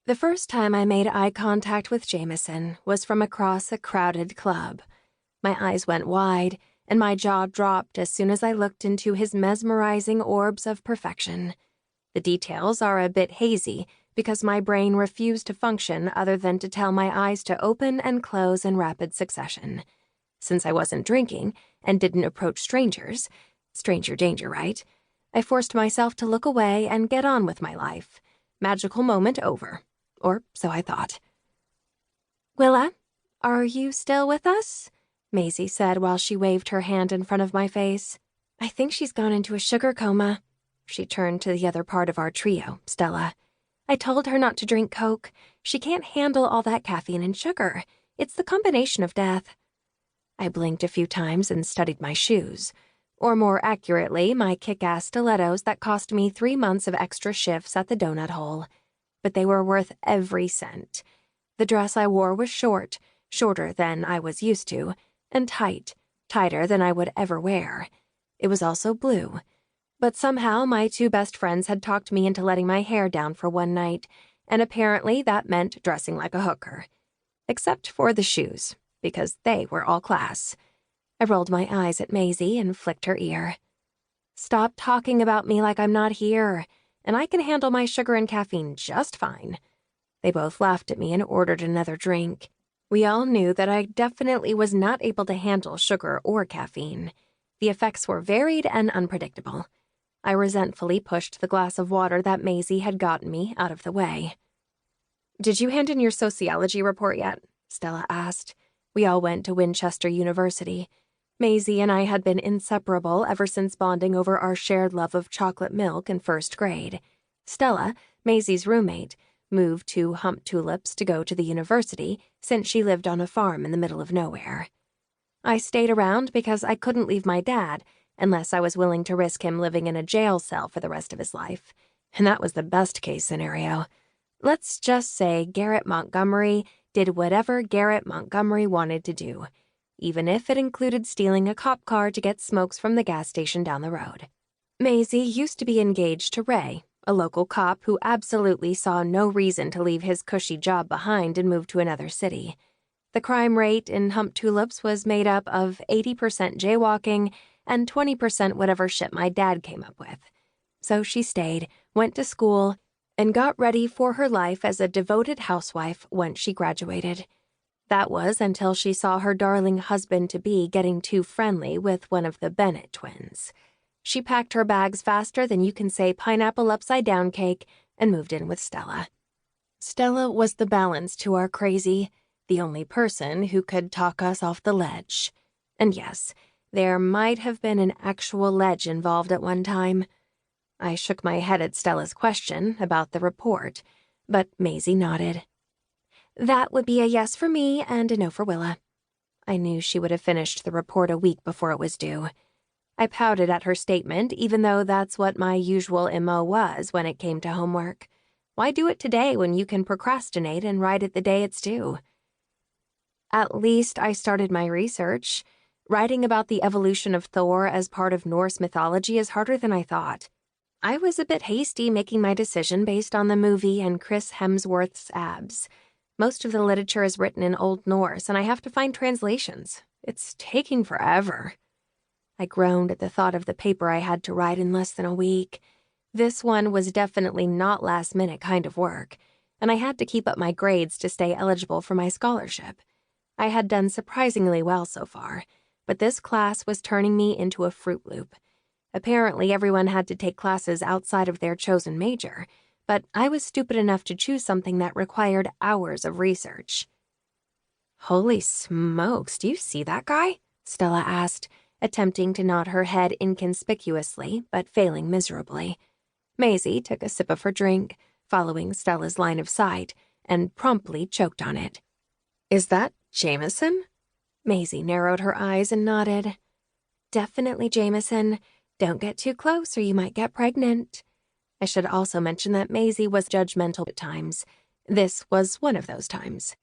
The first time I made eye contact with Jameson was from across a crowded club. My eyes went wide, and my jaw dropped as soon as I looked into his mesmerizing orbs of perfection. The details are a bit hazy because my brain refused to function other than to tell my eyes to open and close in rapid succession. Since I wasn't drinking and didn't approach strangers, stranger danger, right? I forced myself to look away and get on with my life. Magical moment over. Or so I thought. "Willa, are you still with us?" Maisie said while she waved her hand in front of my face. "I think she's gone into a sugar coma." She turned to the other part of our trio, Stella. "I told her not to drink Coke. She can't handle all that caffeine and sugar. It's the combination of death." I blinked a few times and studied my shoes. Or more accurately, my kick-ass stilettos that cost me 3 months of extra shifts at the donut hole. But they were worth every cent. The dress I wore was short, shorter than I was used to, and tight, tighter than I would ever wear. It was also blue. But somehow my 2 best friends had talked me into letting my hair down for one night, and apparently that meant dressing like a hooker. Except for the shoes, because they were all class. I rolled my eyes at Maisie and flicked her ear. "Stop talking about me like I'm not here, and I can handle my sugar and caffeine just fine." They both laughed at me and ordered another drink. We all knew that I definitely was not able to handle sugar or caffeine. The effects were varied and unpredictable. I resentfully pushed the glass of water that Maisie had gotten me out of the way. "Did you hand in your sociology report yet?" Stella asked. We all went to Winchester University. Maisie and I had been inseparable ever since bonding over our shared love of chocolate milk in first grade. Stella, Maisie's roommate, moved to Hump Tulips to go to the university since she lived on a farm in the middle of nowhere. I stayed around because I couldn't leave my dad unless I was willing to risk him living in a jail cell for the rest of his life. And that was the best-case scenario. Let's just say Garrett Montgomery did whatever Garrett Montgomery wanted to do, even if it included stealing a cop car to get smokes from the gas station down the road. Maisie used to be engaged to Ray, a local cop who absolutely saw no reason to leave his cushy job behind and move to another city. The crime rate in Hump Tulips was made up of 80% jaywalking and 20% whatever shit my dad came up with. So she stayed, went to school, and got ready for her life as a devoted housewife once she graduated. That was until she saw her darling husband-to-be getting too friendly with one of the Bennett twins. She packed her bags faster than you can say pineapple upside-down cake and moved in with Stella. Stella was the balance to our crazy, the only person who could talk us off the ledge. And yes, there might have been an actual ledge involved at one time. I shook my head at Stella's question about the report, but Maisie nodded. "That would be a yes for me and a no for Willa." I knew she would have finished the report a week before it was due. I pouted at her statement, even though that's what my usual MO was when it came to homework. Why do it today when you can procrastinate and write it the day it's due? At least I started my research. Writing about the evolution of Thor as part of Norse mythology is harder than I thought. I was a bit hasty making my decision based on the movie and Chris Hemsworth's abs. Most of the literature is written in Old Norse, and I have to find translations. It's taking forever. I groaned at the thought of the paper I had to write in less than a week. This one was definitely not last-minute kind of work, and I had to keep up my grades to stay eligible for my scholarship. I had done surprisingly well so far, but this class was turning me into a Fruit Loop. Apparently, everyone had to take classes outside of their chosen major, but I was stupid enough to choose something that required hours of research. "Holy smokes, do you see that guy?" Stella asked, attempting to nod her head inconspicuously, but failing miserably. Maisie took a sip of her drink, following Stella's line of sight, and promptly choked on it. "Is that Jameson?" Maisie narrowed her eyes and nodded. "Definitely Jameson. Don't get too close or you might get pregnant." I should also mention that Maisie was judgmental at times. This was one of those times.